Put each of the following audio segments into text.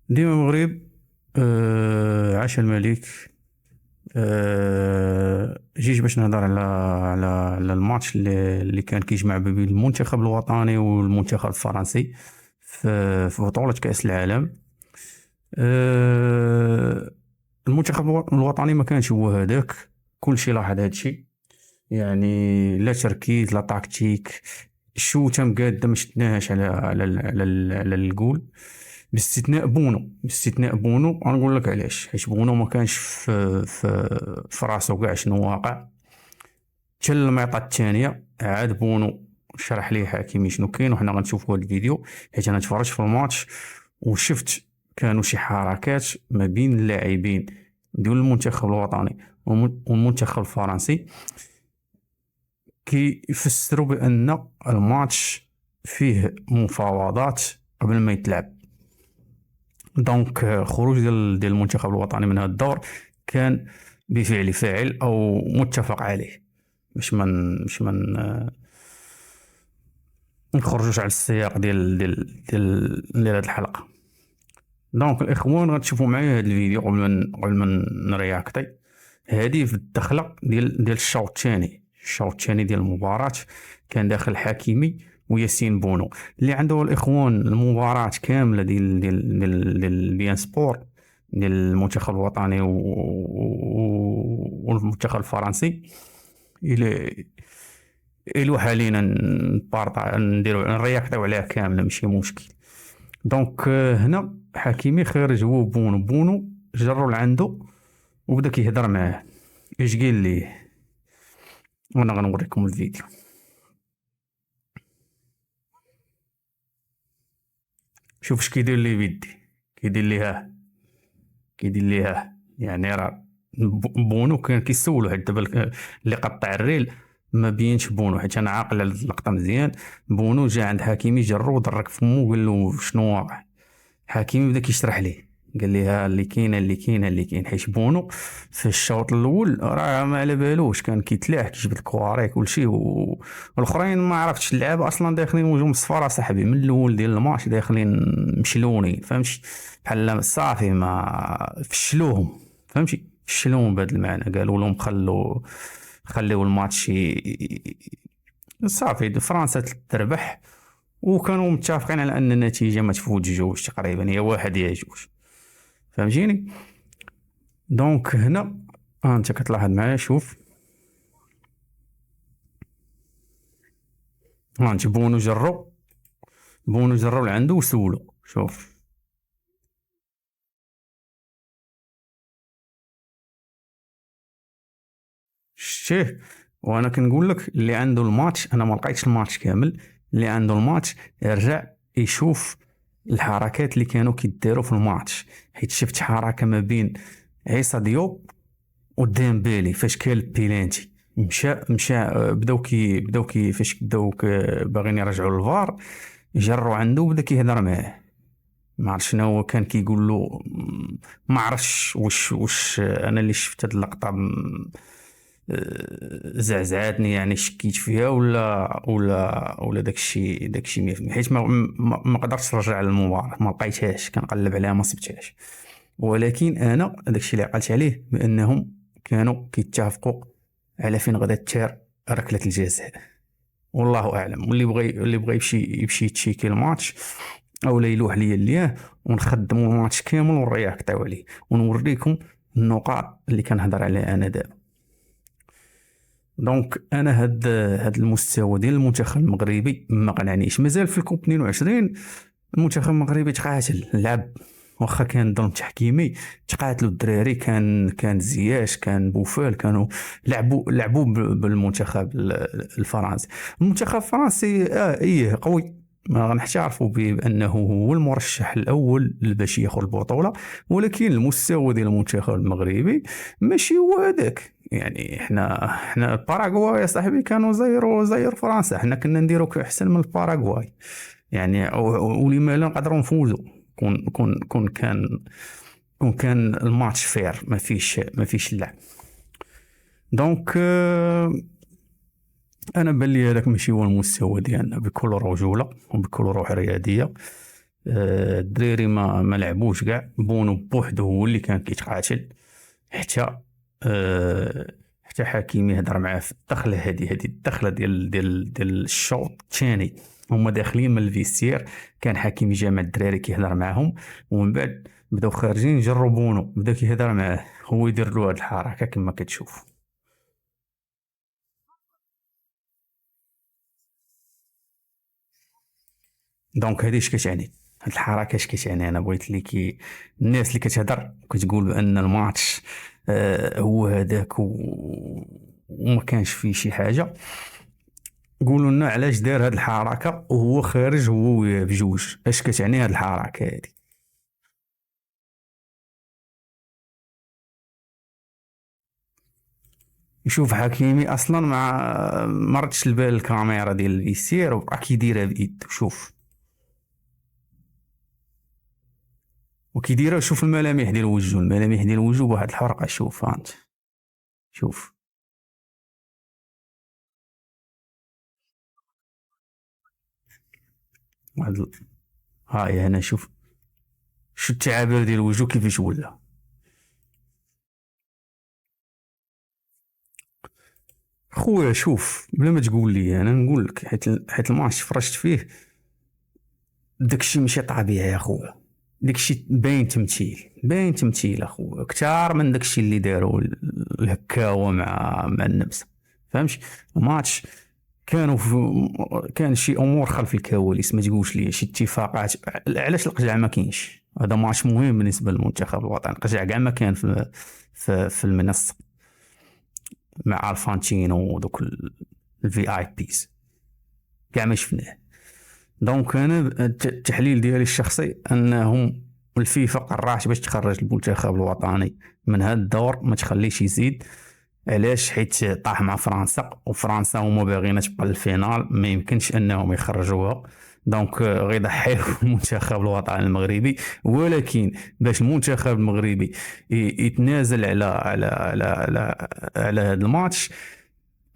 ديما المغرب. عاش الملك. جيت باش نهضر على الماتش اللي كان كيجمع بين المنتخب الوطني والمنتخب الفرنسي في بطولة كأس العالم. آه المنتخب الوطني ما كانش هو هذاك. كل شيء لاحظ هذا الشيء، يعني لا تركيز لا تكتيك. الشوطه مقاده ما شفناهاش على الجول، باستثناء بونو غنقول لك علاش. حيت بونو ما كانش في راسو كاع شنو واقع. حتى الميطه الثانيه عاد بونو شرح ليه حكيمي شنو كاين، وحنا غنشوفوا هذا الفيديو حيت انا تفرجت في الماتش وشفت كانوا شي حركات ما بين اللاعبين ديال المنتخب الوطني والمنتخب الفرنسي كيفسروا بان الماتش فيه مفاوضات قبل ما يتلعب. دونك خروج ديال المنتخب الوطني من هذا الدور كان بفعل فاعل او متفق عليه، باش ما نخرجوش على السياق ديال هذه الحلقه. دونك الاخوان غتشوفوا معايا هذا الفيديو قبل ما نرياكتي. هذه في الدخله ديال الشوط الثاني ديال المباراه. كان داخل حكيمي وياسين بونو اللي عنده الاخوان المباراه كامله ديال بيان سبور ديال المنتخب الوطني والمنتخب الفرنسي. الى حاليا نبارطا نديرو نرياكطيو عليها كامله ماشي مشكل. دونك هنا حكيمي خارج هو بونو جرو لعندو وبدا كيهضر معاه. اش قال ليه؟ وانا غنوريكم الفيديو. شوف اش كيدير لي بيدي، كيدير لي يعني راه بونو كان كيسولو حيت دابا اللي قطع الريل ما بينش بونو، حيت انا عاقل على اللقطه مزيان. بونو جا عند حكيمي جرو ودرك فمو وقال له شنو واقع. حكيمي بدا كيشرح ليه، قال لي ها اللي كاين حيت بونو في الشوط الاول راه ما على بالوش، كان كيتلاح كيجبد الكواري كل شيء والاخرين ما عرفتش اللعابه اصلا داخلين وجهم صفار صاحبي من الاول ديال الماتش داخلين مشلونين فهمتي. بحال صافي ما فشلوهم فهمتي، فشلوهم بهذا المعنى. قالوا لهم خليو الماتش صافي فرنسا تربح، وكانوا متفقين على ان النتيجه ما تفوتش جوج تقريبا، هي واحد يا جوج فهمتيني. دونك هنا انت كتلاحظ معايا، شوف انت بونو جرو لعندو وسولو. شوف شتيه. وانا كنقول لك اللي عنده الماتش، انا ما لقيتش الماتش كامل، اللي عنده الماتش يرجع يشوف الحركات اللي كانوا كيديروا في الماتش. حيت شفت حركه ما بين عيسى ديوب وديمبيلي فاش كان البيلانتي مشى بداو كي فاش بداو باغيين يرجعوا للفار، جروا عنده وبدا كيهضر معاه. ما عرفش شنو هو كان كيقول له. ما عرفش واش انا اللي شفت هاد اللقطه زعزعتني، يعني شكيت فيها ولا داكشي 100%. حيت ما قدرتش نرجع للمباراة، ما لقيتهاش، كنقلب عليها ما صبتهاش. ولكن انا داكشي اللي عقلت عليه بانهم كانوا كيتفقوا على فين غادا تثار ركله الجزاء. والله اعلم. واللي بغى يمشي يتشيكي الماتش او لا يلوح ليا لياه ونخدموا الماتش كامل ونرياكطيو عليه ونوريكم النقاط اللي كنهضر عليها انا دابا. دونك انا هاد المستوى ديال المنتخب المغربي ما قنعنيش مازال في الكوب 22. المنتخب المغربي تقاتل لعب، واخا كان ظلم تحكيمي تقاتلوا الدراري. كان زياش، كان بوفال، كانوا لعبوا بالمنتخب الفرنسي. المنتخب الفرنسي ايه قوي، ما غنحترفوا بانه هو المرشح الاول باش ياخذ البطوله، ولكن المستوى ديال المنتخب المغربي ماشي هو هذاك. يعني احنا الباراغواي يا صاحبي كانوا زيروا فرنسا، احنا كنا نديروا احسن من الباراغواي يعني. ولما لا نقدروا نفوزوا كون كان الماتش فير ما فيش اللعب. دونك انا بان لي هذاك ماشي هو المستوى ديالنا بكل رجوله وبكل روح رياضيه. الدراري ما لعبوش كاع، بونو بوحدو هو اللي كان كيتقاتل حتى حتى حكيمي هضر معاه في الدخله هذه الدخله ديال الشوط الثاني. هما داخلين من الفيستير، كان حكيمي جامع الدراري كيهضر معاهم، ومن بعد بداو خارجين جربوا بونو بدا كيهضر معاه، هو يدير له هاد الحركه كما كتشوف. دونك هذه اش كتعني، هاد الحركه اش كتعني؟ انا بغيت ليكي الناس اللي كتهضر كتقول بان الماتش هو هذاك وما كانش فيه شي حاجه، قولوا لنا علاش دار هاد الحركه وهو خارج هو بجوج، اش كتعني هاد الحركه هادي؟ يشوف حكيمي اصلا ما ردش البال الكاميرا ديال الفيسير وبقى كيديرها بيدو، شوف وكيديرها، شوف الملامح ديال وجهه، الملامح ديال وجهه بواحد الحرقه، شوف انت شوف. واحد هاي هنا شوف، شو التعابير ديال وجهه كيفاش ولا. خويا شوف، بلا ما تقول لي انا نقول لك، حيت الماتش فرجت فيه، داكشي ماشي طبيعي يا خويا، داكشي باين تمثيل، باين تمثيل اخويا كثار من داكشي اللي داروا الهكاوه مع النمسا، فهمتش؟ الماتش كان شي امور خلف الكواليس، ما تقولش لي شي اتفاقات. علاش القجع ما كاينش؟ هذا ماتش مهم بالنسبه للمنتخب الوطني، القجع كاع ما كان في المنصه مع الفانتينو ودوك الفي اي بيز، كاع ما شفناه. دونك انا التحليل ديالي الشخصي انهم الفيفا قررت باش تخرج المنتخب الوطني من هذا الدور، ما تخليش يزيد. علاش؟ حيت طاح مع فرنسا، وفرنسا هما باغيين تبقى الفينال، ما يمكنش انهم يخرجوها. دونك غيضحيو المنتخب الوطني المغربي، ولكن باش المنتخب المغربي يتنازل على هذا الماتش،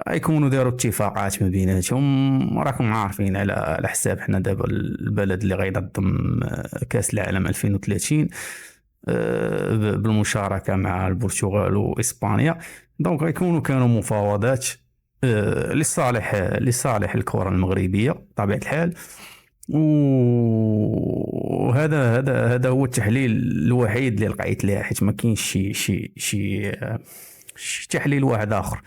يكونوا داروا اتفاقات ما بيناتهم. راكم عارفين على حساب حنا دابا البلد اللي غينظم كاس العالم 2030 بالمشاركه مع البرتغال واسبانيا. دونك غيكونوا كانوا مفاوضات لصالح الكره المغربيه بطبيعه الحال. وهذا هو التحليل الوحيد اللي لقيت له، حيت ما كاينش شي تحليل واحد اخر.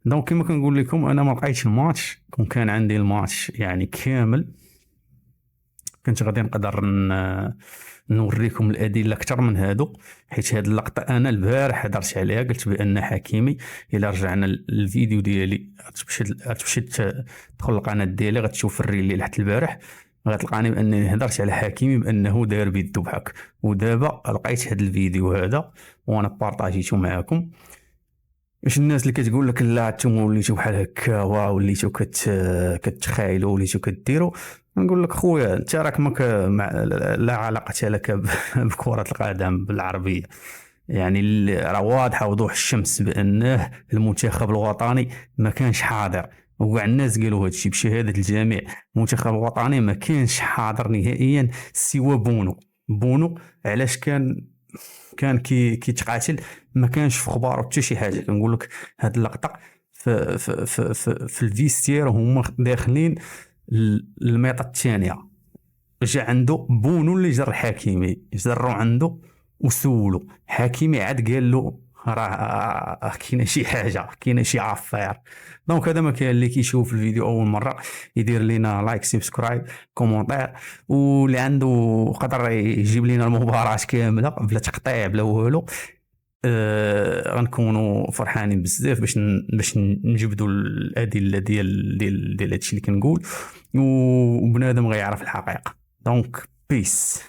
دونك كما كنقول لكم، انا ما لقيتش الماتش، كون كان عندي الماتش يعني كامل كنت غادي نقدر نوريكم الادله اكثر من هادو. حيت هاد اللقطه انا البارح هضرت عليها، قلت بان حكيمي الا رجعنا الفيديو ديالي غتمشي تدخل القناه ديالي غتشوف الريل اللي لحت البارح، غتلقاني بانني هضرت على حكيمي بانه داير بيدو بحك. ودابا لقيت هاد الفيديو هذا وانا بارطاجيته معكم. واش الناس اللي كتقول لك لا نتوما وليتو بحال هكا وليتو كتخايلوا وليتو كديروا، نقول لك خويا انت راك ماك لا علاقه لك بكره القدم بالعربيه. يعني راه واضحه وضوح الشمس بانه المنتخب الوطني ما كانش حاضر، وكاع الناس قالوا هذا الشيء بشهاده الجميع. المنتخب الوطني ما كانش حاضر نهائيا سوى بونو. علاش كان كيتقاتل؟ ما كانش في خباره حتى شي حاجه. كنقول لك هاد اللقطه في الفيستير، هما داخلين الميطه الثانيه، جا عنده بونو اللي جر حكيمي، جرو عنده وسولو حكيمي، عاد قال له راه كاينه شي حاجه، كاينه شي عفير. دونك هذا ما كان اللي كيشوف الفيديو اول مره يدير لينا لايك سبسكرايب كومونتير، واللي عنده قدر يجيب لينا المباراه كامله بلا تقطيع بلا والو. غنكونوا فرحانين بزاف باش نجبدوا الادله ديال هادشي اللي كنقول، وبنادم غيعرف الحقيقه. دونك بيس.